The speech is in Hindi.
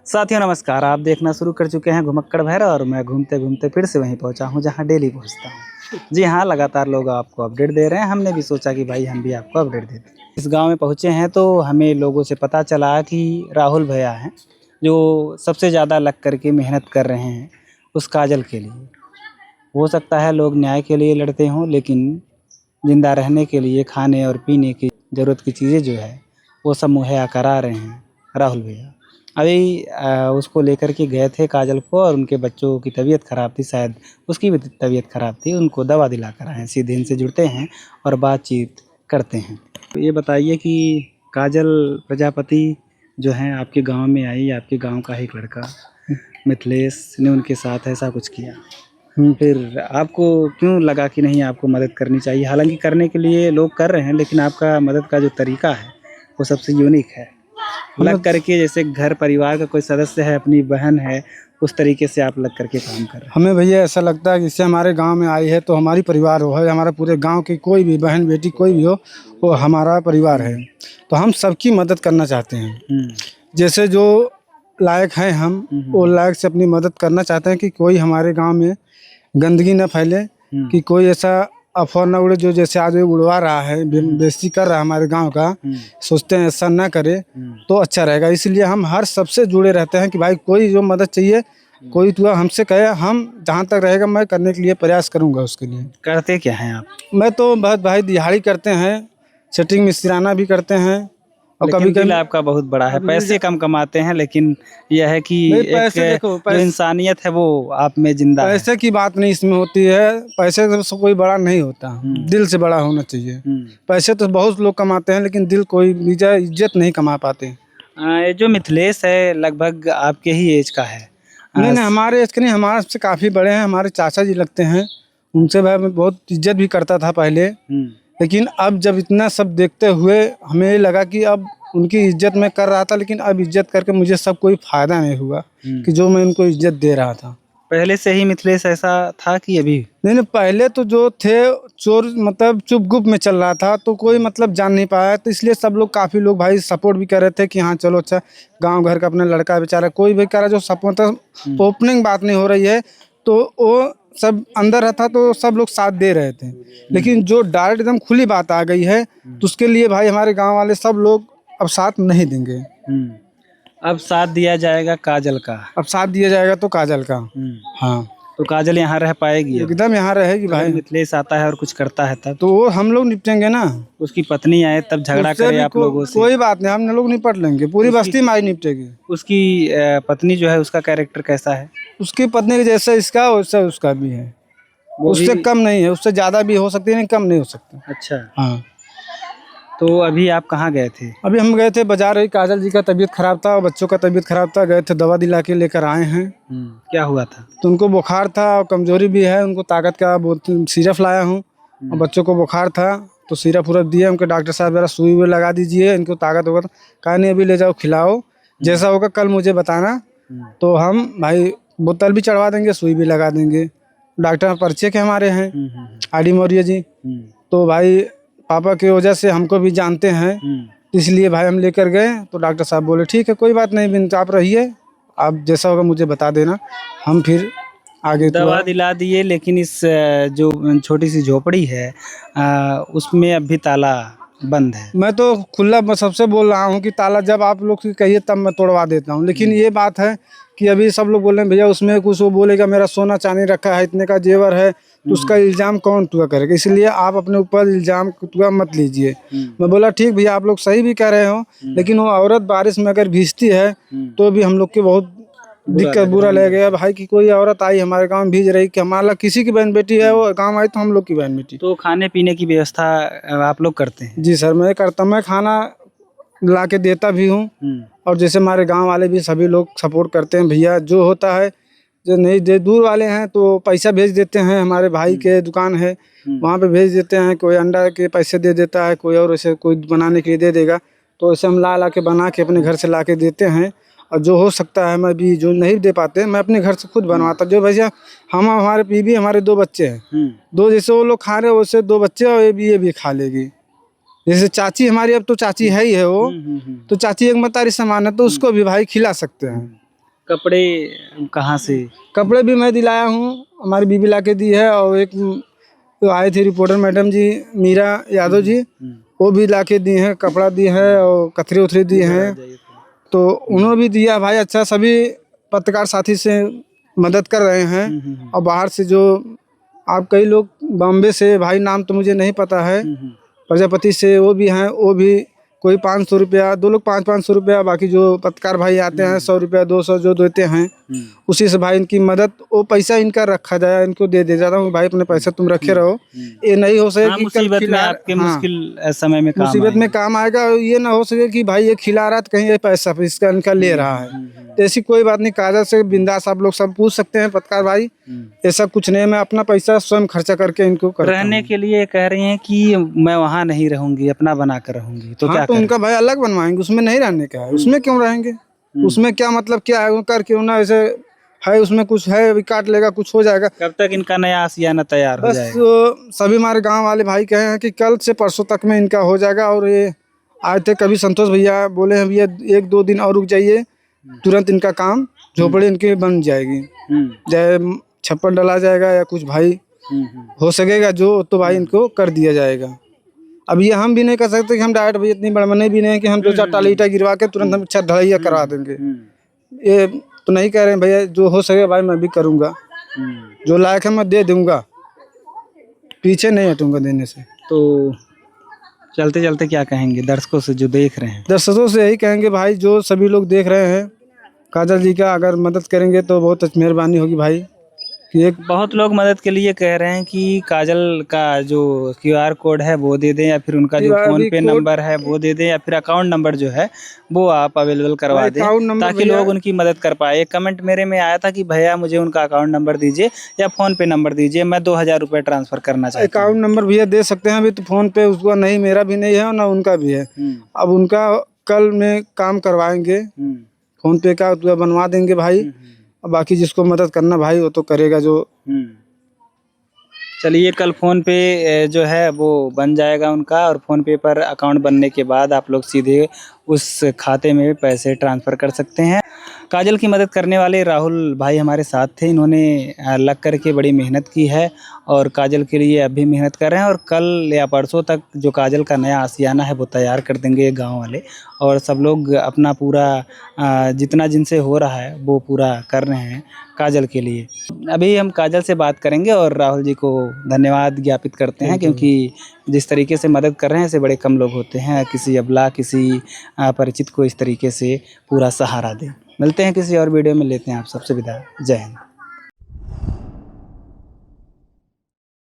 साथियों नमस्कार। आप देखना शुरू कर चुके हैं घुमक्कड़ भैरव और मैं घूमते घूमते फिर से वहीं पहुंचा हूं जहां डेली पहुंचता हूं। जी हां, लगातार लोग आपको अपडेट दे रहे हैं। हमने भी सोचा कि भाई हम भी आपको अपडेट देते हैं। इस गांव में पहुंचे हैं तो हमें लोगों से पता चला कि राहुल भैया हैं जो सबसे ज़्यादा लग करके मेहनत कर रहे हैं उस काजल के लिए। हो सकता है लोग न्याय के लिए लड़ते हों, लेकिन ज़िंदा रहने के लिए खाने और पीने की ज़रूरत की चीज़ें जो है वो सब मुहैया करा रहे हैं राहुल भैया। अभी उसको लेकर के गए थे काजल को, और उनके बच्चों की तबीयत ख़राब थी, शायद उसकी भी तबीयत ख़राब थी। उनको दवा दिला कर आए हैं। सीधे इनसे जुड़ते हैं और बातचीत करते हैं। तो ये बताइए कि काजल प्रजापति जो हैं आपके गांव में आई, आपके गांव का एक लड़का मिथिलेश ने उनके साथ ऐसा कुछ किया, फिर आपको क्यों लगा कि नहीं आपको मदद करनी चाहिए? हालांकि करने के लिए लोग कर रहे हैं, लेकिन आपका मदद का जो तरीका है वो सबसे यूनिक है। लग करके जैसे घर परिवार का कोई सदस्य है, अपनी बहन है, उस तरीके से आप लग करके काम कर रहे हैं। हमें भैया ऐसा लगता है कि इससे हमारे गांव में आई है तो हमारी परिवार हो है, हमारा पूरे गांव की कोई भी बहन बेटी कोई भी हो वो हमारा परिवार है। तो हम सबकी मदद करना चाहते हैं। जैसे जो लायक हैं हम वो लायक से अपनी मदद करना चाहते हैं कि कोई हमारे गांव में गंदगी न फैले, कि कोई ऐसा अफवाह न उड़े जो जैसे आज उड़वा रहा है, बेइज्जती कर रहा है हमारे गांव का। सोचते हैं ऐसा ना करे तो अच्छा रहेगा। इसलिए हम हर सबसे जुड़े रहते हैं कि भाई कोई जो मदद चाहिए कोई तो हमसे कहे, हम जहाँ तक रहेगा मैं करने के लिए प्रयास करूँगा उसके लिए। करते क्या हैं आप? मैं तो बहुत भाई दिहाड़ी करते हैं, सेटिंग मिस्त्राना भी करते हैं, और कभी दिल कभी आपका बहुत बड़ा है। पैसे कम कमाते हैं, लेकिन यह है कि पैसे एक देखो, जो इंसानियत है वो आप में जिंदा है। पैसे की बात नहीं इसमें होती है। पैसे से कोई बड़ा नहीं होता, दिल से बड़ा होना चाहिए। पैसे तो बहुत लोग कमाते हैं लेकिन दिल कोई इज्जत नहीं कमा पाते। ये जो मिथिलेश है लगभग आपके ही एज का है। नहीं हमारे एज के नहीं, हमारे से काफ़ी बड़े हैं। हमारे चाचा जी लगते हैं। उनसे भाई मैं बहुत इज्जत भी करता था पहले, लेकिन अब जब इतना सब देखते हुए हमें लगा कि अब उनकी इज्जत मैं कर रहा था, लेकिन अब इज्जत करके मुझे सब कोई फ़ायदा नहीं हुआ कि जो मैं उनको इज्जत दे रहा था। पहले से ही मिथिलेश ऐसा था कि अभी? नहीं पहले तो जो थे चोर मतलब चुप गुप में चल रहा था, तो कोई मतलब जान नहीं पाया, तो इसलिए सब लोग काफ़ी लोग भाई सपोर्ट भी कर रहे थे कि हाँ चलो अच्छा गांव घर का अपना लड़का बेचारा कोई भी कह रहा जो सपोर्ट ओपनिंग बात नहीं हो रही है तो वो सब अंदर रहता तो सब लोग साथ दे रहे थे। लेकिन जो डायरेक्ट एकदम खुली बात आ गई है तो उसके लिए भाई हमारे गाँव वाले सब लोग अब साथ नहीं देंगे। अब साथ दिया जाएगा काजल का। अब साथ दिया जाएगा तो काजल का। हाँ तो काजल यहाँ रह पाएगी? एकदम यहाँ रहेगी भाई। मिथिलेश आता है और कुछ करता है तब तो वो हम लोग निपटेंगे ना। उसकी पत्नी आए तब झगड़ा करे आप लोगों से? कोई बात नहीं, हम लोग निपट लेंगे, पूरी बस्ती हमारी निपटेगी। उसकी पत्नी जो है उसका कैरेक्टर कैसा है? उसकी पत्नी के जैसा इसका वैसा उसका भी है, उससे कम नहीं है, उससे ज्यादा भी हो सकती है, नहीं कम नहीं हो सकता। अच्छा हाँ। तो अभी आप कहाँ गए थे? अभी हम गए थे बाजार, ही काजल जी का तबीयत खराब था और बच्चों का तबीयत खराब था, गए थे दवा दिला के लेकर आए हैं। क्या हुआ था? तो उनको बुखार था और कमजोरी भी है, उनको ताकत का सिरप लाया हूँ और बच्चों को बुखार था तो सिरप उरप दिए। उनके डॉक्टर साहब जरा सुई हुई लगा दीजिए, इनको ताकत होगा तो कहा नहीं अभी ले जाओ खिलाओ, जैसा होगा कल मुझे बताना। तो हम भाई बोतल भी चढ़वा देंगे, सुई भी लगा देंगे। डॉक्टर परिचय के हमारे हैं आडी मौर्य जी, तो भाई पापा की वजह से हमको भी जानते हैं, इसलिए भाई हम लेकर गए। तो डॉक्टर साहब बोले ठीक है कोई बात नहीं बिन आप रहिए, आप जैसा होगा मुझे बता देना, हम फिर आगे दवा दिला दिए। लेकिन इस जो छोटी सी झोपड़ी है उसमें अभी ताला बंद है। मैं तो खुला सबसे बोल रहा हूँ कि ताला जब आप लोग कहिए तब मैं तोड़वा देता हूँ। लेकिन ये बात है कि अभी सब लोग बोल रहे हैं भैया उसमें कुछ, वो बोलेगा मेरा सोना चांदी रखा है, इतने का जेवर है, तो उसका इल्जाम कौन तुआ करेगा, इसलिए आप अपने ऊपर इल्जाम तुआ मत लीजिए। मैं बोला ठीक भैया आप लोग सही भी कह रहे हो, लेकिन वो औरत बारिश में अगर भीजती है तो भी हम लोग के बहुत दिक्कत बुरा लगेगा भाई कि कोई औरत आई हमारे गांव में भीज रही, कि हमारा किसी की बहन बेटी है वो गांव आई तो हम लोग की बहन बेटी। तो खाने पीने की व्यवस्था आप लोग करते हैं? जी सर मैं करता हूँ, मैं खाना ला के देता भी हूँ, और जैसे हमारे गांव वाले भी सभी लोग सपोर्ट करते हैं भैया, जो होता है जो नहीं दे दूर वाले हैं तो पैसा भेज देते हैं, हमारे भाई के दुकान है वहाँ पे भेज देते हैं, कोई अंडा के पैसे दे देता है, कोई और ऐसे कोई बनाने के लिए दे देगा, तो ऐसे हम ला के बना के अपने घर से ला के देते हैं। और जो हो सकता है मैं भी जो नहीं दे पाते मैं अपने घर से खुद बनवाता। जो भैया हम हमारे बीवी हमारे 2 बच्चे हैं, 2 जैसे वो लोग खा रहे हैं वैसे 2 बच्चे और ये भी खा लेगी। जैसे चाची हमारी अब तो चाची है ही है वो, तो चाची एक मतारी समान है तो उसको भी भाई खिला सकते हैं। कपड़े कहाँ से? कपड़े भी मैं दिलाया हूँ, हमारी बीबी ला के दी है, और एक तो आए थे रिपोर्टर मैडम जी मीरा यादव जी, वो भी ला के दी हैं, कपड़ा दी है और कथरी उथरी दी हैं, तो उन्होंने भी दिया भाई। अच्छा, सभी पत्रकार साथी से मदद कर रहे हैं। और बाहर से जो आप कई लोग बॉम्बे से, भाई नाम तो मुझे नहीं पता है, प्रजापति से वो भी हैं, वो भी कोई 500 रुपया, 2 लोग 500 रुपया, बाकी जो पत्रकार भाई आते हैं 100 रुपया 200 जो देते हैं, उसी से भाई इनकी मदद, वो पैसा इनका रखा जाए, इनको दे जाता हूँ भाई, अपने पैसा तुम रखे रहो, ये नहीं हो सके कि मुसीबत में आपके मुश्किल समय में मुसीबत में काम आएगा, ये ना हो सके कि भाई ये खिला रहा तो कहीं ये पैसा इसका इनका ले रहा है। तो ऐसी कोई बात नहीं, कागज से बिंदास आप लोग सब पूछ सकते हैं पत्रकार भाई, ऐसा कुछ नहीं, मैं अपना पैसा स्वयं खर्चा करके इनको करता हूं। रहने के लिए कह रही हैं कि मैं वहाँ नहीं रहूंगी, अपना बना कर रहूंगी, तो क्या तो उनका भाई अलग बनवाएंगे, उसमें नहीं रहने का है, उसमें क्यों रहेंगे, उसमें क्या मतलब क्या है, कर क्यों ना ऐसे है, उसमें कुछ है अभी काट लेगा, कुछ हो जाएगा। कब तक इनका नया आशियाना तैयार हो जाएगा? बस सभी हमारे गांव वाले भाई कहे हैं कि कल से परसों तक में इनका हो जाएगा। और ये आए थे कभी संतोष भैया, बोले हैं भैया 1-2 दिन और रुक जाइए, तुरंत इनका काम झोपड़ी इनकी बन जाएगी, चाहे छप्पर डला जाएगा या कुछ भाई हो सकेगा जो, तो भाई इनको कर दिया जाएगा। अब ये हम भी नहीं कर सकते कि हम डायरेक्ट भाई इतनी बड़मनी भी नहीं कि हम 2-4 टाली ईटा गिरवा के तुरंत हम छत ढलैया करवा देंगे, ये तो नहीं कह रहे हैं भैया, जो हो सके भाई मैं भी करूँगा, जो लायक है मैं दे दूँगा, पीछे नहीं हटूँगा देने से। तो चलते चलते क्या कहेंगे दर्शकों से जो देख रहे हैं? दर्शकों से यही कहेंगे भाई, जो सभी लोग देख रहे हैं, काजल जी का अगर मदद करेंगे तो बहुत मेहरबानी होगी भाई। कि एक बहुत लोग मदद के लिए कह रहे हैं कि काजल का जो QR कोड है वो दे दें, या फिर उनका जो फोन पे नंबर है वो दे दें, या फिर अकाउंट नंबर जो है वो आप अवेलेबल करवा दें, ताकि लोग उनकी मदद कर पाए। एक कमेंट मेरे में आया था कि भैया मुझे उनका अकाउंट नंबर दीजिए या फोन पे नंबर दीजिए, मैं 2000 रुपये ट्रांसफर करना चाहता हूं। अकाउंट नंबर भैया दे सकते हैं, अभी तो फोन पे उसका नहीं, मेरा भी नहीं है और ना उनका भी है। अब उनका कल में काम करवाएंगे, फोन पे का तो बनवा देंगे भाई, बाकी जिसको मदद करना भाई वो तो करेगा जो। चलिए, कल फ़ोन पे जो है वो बन जाएगा उनका, और फ़ोन पे पर अकाउंट बनने के बाद आप लोग सीधे उस खाते में पैसे ट्रांसफ़र कर सकते हैं। काजल की मदद करने वाले राहुल भाई हमारे साथ थे, इन्होंने लग कर के बड़ी मेहनत की है और काजल के लिए अब भी मेहनत कर रहे हैं, और कल या परसों तक जो काजल का नया आशियाना है वो तैयार कर देंगे गांव वाले, और सब लोग अपना पूरा जितना जिनसे हो रहा है वो पूरा कर रहे हैं काजल के लिए। अभी हम काजल से बात करेंगे और राहुल जी को धन्यवाद ज्ञापित करते हैं, क्योंकि जिस तरीके से मदद कर रहे हैं ऐसे बड़े कम लोग होते हैं, किसी अबला किसी परिचित को इस तरीके से पूरा सहारा दें। मिलते हैं किसी और वीडियो में, लेते हैं आप सबसे विदा। जय हिंद।